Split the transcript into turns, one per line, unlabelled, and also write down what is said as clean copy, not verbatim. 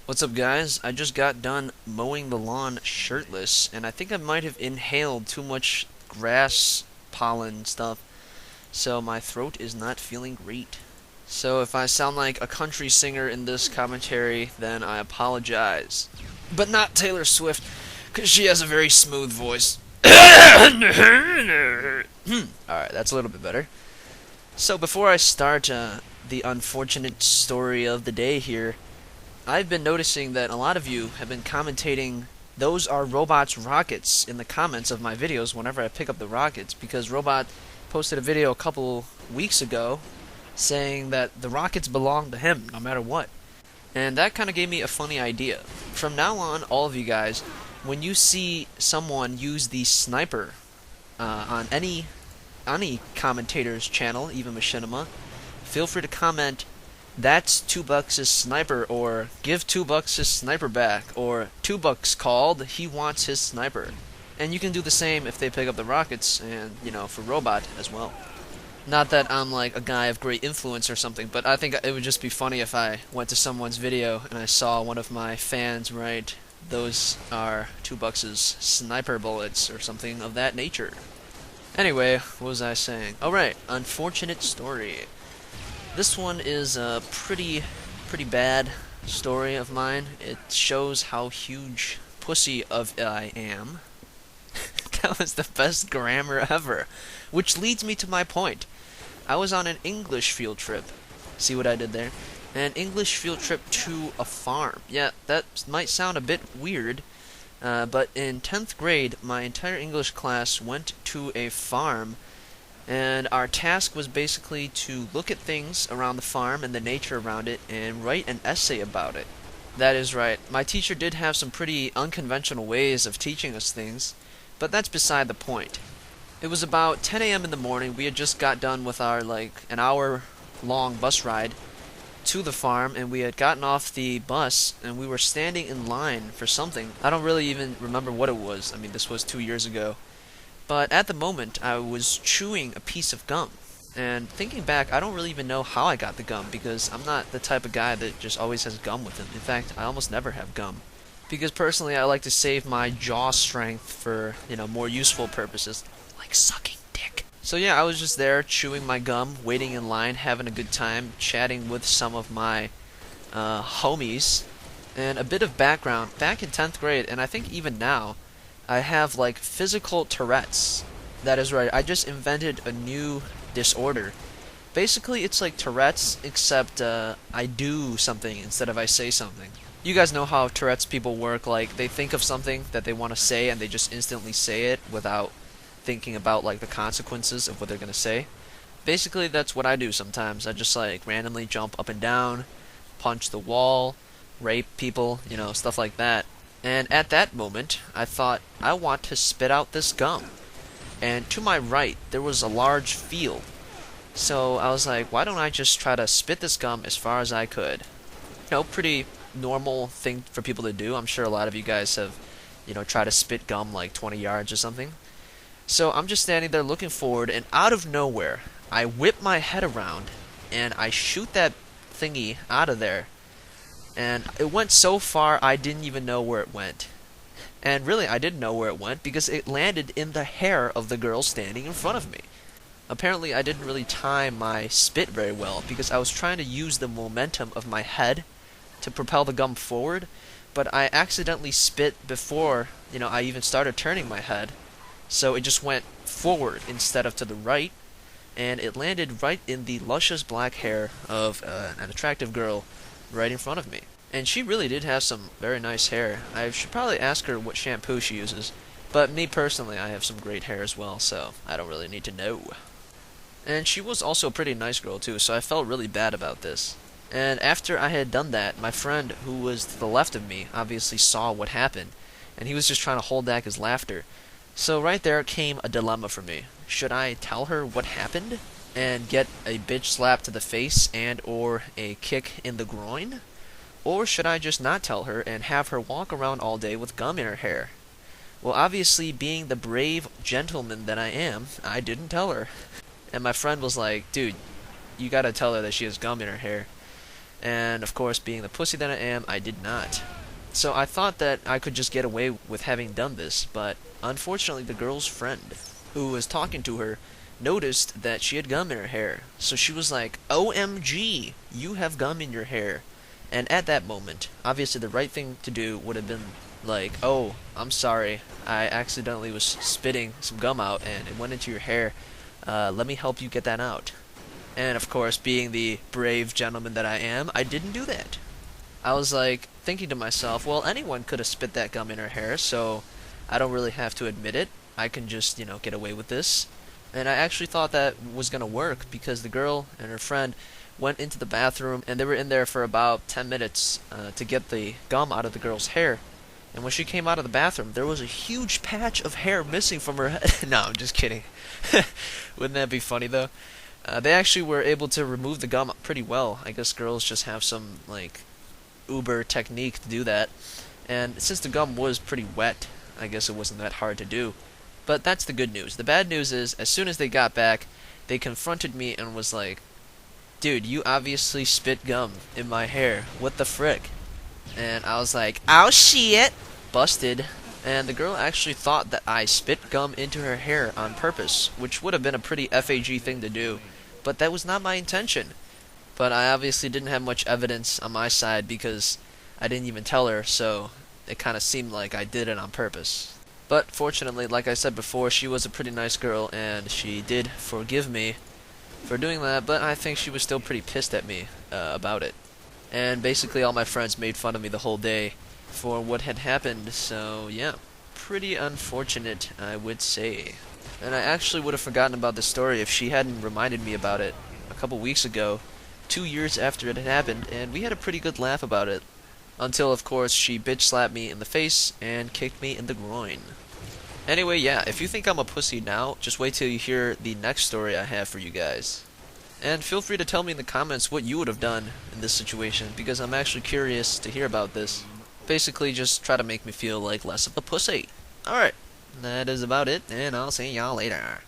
What's up, guys? I just got done mowing the lawn shirtless, and I think I might have inhaled too much grass pollen stuff, so my throat is not feeling great. So if I sound like a country singer in this commentary, then I apologize. But not Taylor Swift, because she has a very smooth voice. Alright, that's a little bit better. So before I start the unfortunate story of the day here, I've been noticing that a lot of you have been commentating those are robots rockets in the comments of my videos whenever I pick up the rockets, because Robot posted a video a couple weeks ago saying that the rockets belong to him no matter what. And that kind of gave me a funny idea. From now on, all of you guys, when you see someone use the sniper on any commentator's channel, even Machinima, feel free to comment, "That's 2 Bucks' sniper," or "Give 2 Bucks his sniper back," or "2 Bucks called, he wants his sniper." And you can do the same if they pick up the rockets, and, for Robot as well. Not that I'm like a guy of great influence or something, but I think it would just be funny if I went to someone's video and I saw one of my fans write, "Those are 2 Bucks' sniper bullets," or something of that nature. Anyway, what was I saying? Oh right, unfortunate story. This one is a pretty bad story of mine. It shows how huge pussy of I am. That was the best grammar ever. Which leads me to my point. I was on an English field trip. See what I did there? An English field trip to a farm. Yeah, that might sound a bit weird, but in 10th grade, my entire English class went to a farm, and our task was basically to look at things around the farm and the nature around it and write an essay about it. That is right. My teacher did have some pretty unconventional ways of teaching us things, but that's beside the point. It was about 10 a.m. in the morning. We had just got done with our, an hour-long bus ride to the farm, and we had gotten off the bus, and we were standing in line for something. I don't really even remember what it was. I mean, this was 2 years ago. But at the moment, I was chewing a piece of gum. And thinking back, I don't really even know how I got the gum, because I'm not the type of guy that just always has gum with him. In fact, I almost never have gum. Because personally, I like to save my jaw strength for, more useful purposes, like sucking dick. So yeah, I was just there, chewing my gum, waiting in line, having a good time, chatting with some of my homies. And a bit of background, back in 10th grade, and I think even now, I have physical Tourette's. That is right, I just invented a new disorder. Basically, it's like Tourette's, except I do something instead of I say something. You guys know how Tourette's people work, like they think of something that they want to say and they just instantly say it without thinking about the consequences of what they're going to say. Basically, that's what I do sometimes. I just randomly jump up and down, punch the wall, rape people, stuff like that. And at that moment, I thought, I want to spit out this gum. And to my right, there was a large field. So I was like, why don't I just try to spit this gum as far as I could? Pretty normal thing for people to do. I'm sure a lot of you guys have, tried to spit gum 20 yards or something. So I'm just standing there looking forward, and out of nowhere, I whip my head around, and I shoot that thingy out of there. And it went so far, I didn't even know where it went. And really, I didn't know where it went because it landed in the hair of the girl standing in front of me. Apparently, I didn't really time my spit very well because I was trying to use the momentum of my head to propel the gum forward, but I accidentally spit before, I even started turning my head. So it just went forward instead of to the right, and it landed right in the luscious black hair of an attractive girl right in front of me. And she really did have some very nice hair. I should probably ask her what shampoo she uses. But me personally, I have some great hair as well, so I don't really need to know. And she was also a pretty nice girl too, so I felt really bad about this. And after I had done that, my friend who was to the left of me obviously saw what happened, and he was just trying to hold back his laughter. So right there came a dilemma for me. Should I tell her what happened and get a bitch slap to the face and or a kick in the groin? Or should I just not tell her and have her walk around all day with gum in her hair? Well, obviously, being the brave gentleman that I am, I didn't tell her. And my friend was like, dude, you gotta tell her that she has gum in her hair. And of course, being the pussy that I am, I did not. So I thought that I could just get away with having done this, but unfortunately the girl's friend, who was talking to her, noticed that she had gum in her hair. So she was like, OMG, you have gum in your hair. And at that moment, obviously the right thing to do would have been like, oh, I'm sorry, I accidentally was spitting some gum out and it went into your hair. Let me help you get that out. And of course, being the brave gentleman that I am, I didn't do that. I was like thinking to myself, well, anyone could have spit that gum in her hair, so I don't really have to admit it. I can just, get away with this. And I actually thought that was going to work because the girl and her friend went into the bathroom and they were in there for about 10 minutes to get the gum out of the girl's hair. And when she came out of the bathroom, there was a huge patch of hair missing from her head. No, I'm just kidding. Wouldn't that be funny, though? They actually were able to remove the gum pretty well. I guess girls just have some, uber technique to do that. And since the gum was pretty wet, I guess it wasn't that hard to do. But that's the good news. The bad news is, as soon as they got back, they confronted me and was like, dude, you obviously spit gum in my hair. What the frick? And I was like, oh shit! Busted. And the girl actually thought that I spit gum into her hair on purpose, which would have been a pretty FAG thing to do. But that was not my intention. But I obviously didn't have much evidence on my side because I didn't even tell her, so it kind of seemed like I did it on purpose. But fortunately, like I said before, she was a pretty nice girl, and she did forgive me for doing that, but I think she was still pretty pissed at me about it. And basically all my friends made fun of me the whole day for what had happened, so yeah, pretty unfortunate, I would say. And I actually would have forgotten about this story if she hadn't reminded me about it a couple weeks ago, 2 years after it had happened, and we had a pretty good laugh about it. Until, of course, she bitch slapped me in the face and kicked me in the groin. Anyway, yeah, if you think I'm a pussy now, just wait till you hear the next story I have for you guys. And feel free to tell me in the comments what you would have done in this situation, because I'm actually curious to hear about this. Basically, just try to make me feel like less of a pussy. Alright, that is about it, and I'll see y'all later.